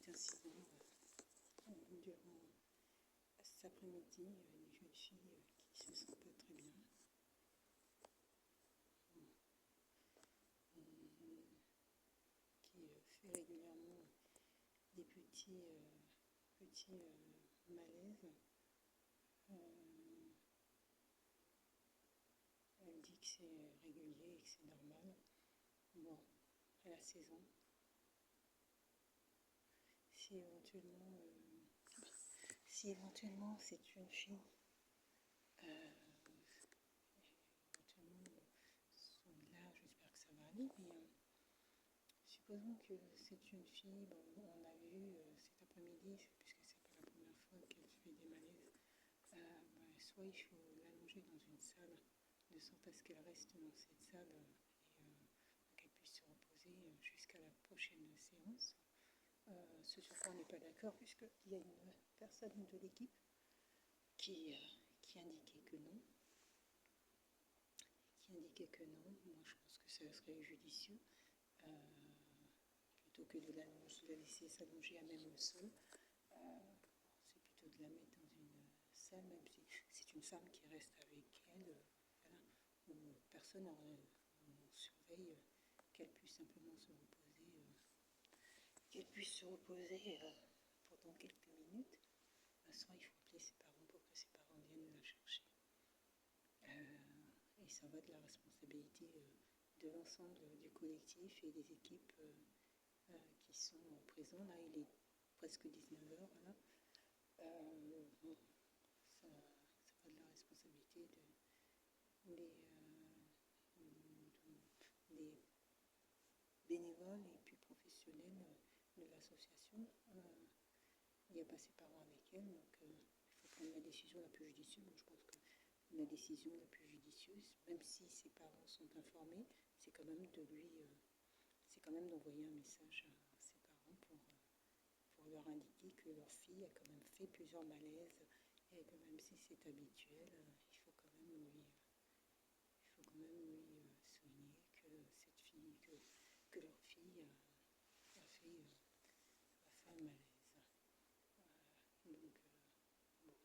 petit incident durant cet après-midi, une jeune fille qui se sent pas très bien. Qui fait régulièrement des petits malaises. Elle dit que c'est régulier et que c'est normal. Bon, elle a 16 ans. Si éventuellement c'est une fille, éventuellement là j'espère que ça va aller, mais supposons que c'est une fille, bon, on a vu cet après-midi, puisque c'est pas la première fois qu'elle fait des malaises, soit il faut l'allonger dans une salle, de sorte à ce qu'elle reste dans cette salle et qu'elle puisse se reposer jusqu'à la prochaine séance. Ce sur quoi on n'est pas d'accord, puisqu'il y a une personne de l'équipe qui indiquait que non. Moi je pense que ça serait judicieux, plutôt que de la laisser s'allonger à même le sol. C'est plutôt de la mettre dans une salle, même si c'est une femme qui reste avec elle, voilà, où personne on surveille, qu'elle puisse simplement se reposer, pendant quelques minutes. Soit il faut appeler ses parents pour que ses parents viennent la chercher. Et ça va de la responsabilité de l'ensemble du collectif et des équipes qui sont présents. Là, il est presque 19h. Voilà. Ça va de la responsabilité des bénévoles et puis professionnels de l'association. Il n'y a pas ses parents avec elle, donc il faut prendre la décision la plus judicieuse. Moi, je pense que la décision la plus judicieuse, même si ses parents sont informés, c'est quand même d'envoyer un message à ses parents pour leur indiquer que leur fille a quand même fait plusieurs malaises et que même si c'est habituel, il faut quand même lui souligner que cette fille, que leur fille a fait un malaise. Donc, bon,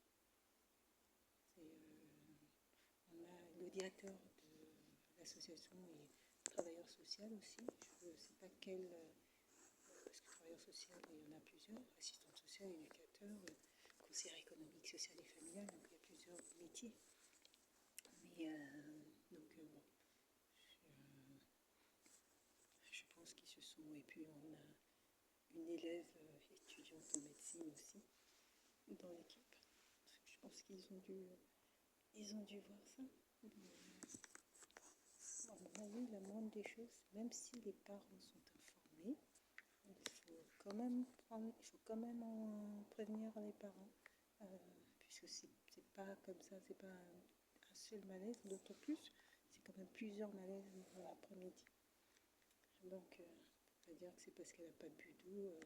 on a le directeur de l'association et travailleur social aussi. Je ne sais pas quel, parce que travailleur social, il y en a plusieurs, assistante sociale, éducateur, conseillère économique, sociale et familiale, donc il y a plusieurs métiers. Mais donc bon, je pense qu'ils se sont, et puis on a une élève étudiante en médecine aussi dans l'équipe. Je pense qu'ils ont dû voir ça. À mon avis, la moindre des choses, même si les parents sont informés, il faut quand même en prévenir les parents, puisque c'est pas comme ça, c'est pas un seul malaise, d'autant plus, c'est quand même plusieurs malaises dans l'après-midi. Donc, on ne peut pas dire que c'est parce qu'elle n'a pas bu d'eau,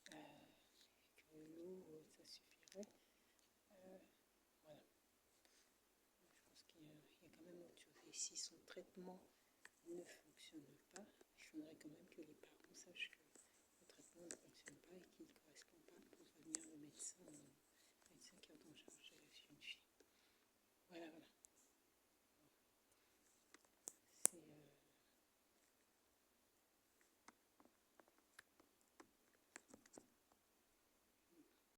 que l'eau, ça suffirait. Voilà. Je pense qu'il y a quand même autre chose. Et si son traitement ne fonctionne pas, il faudrait quand même que les parents sachent que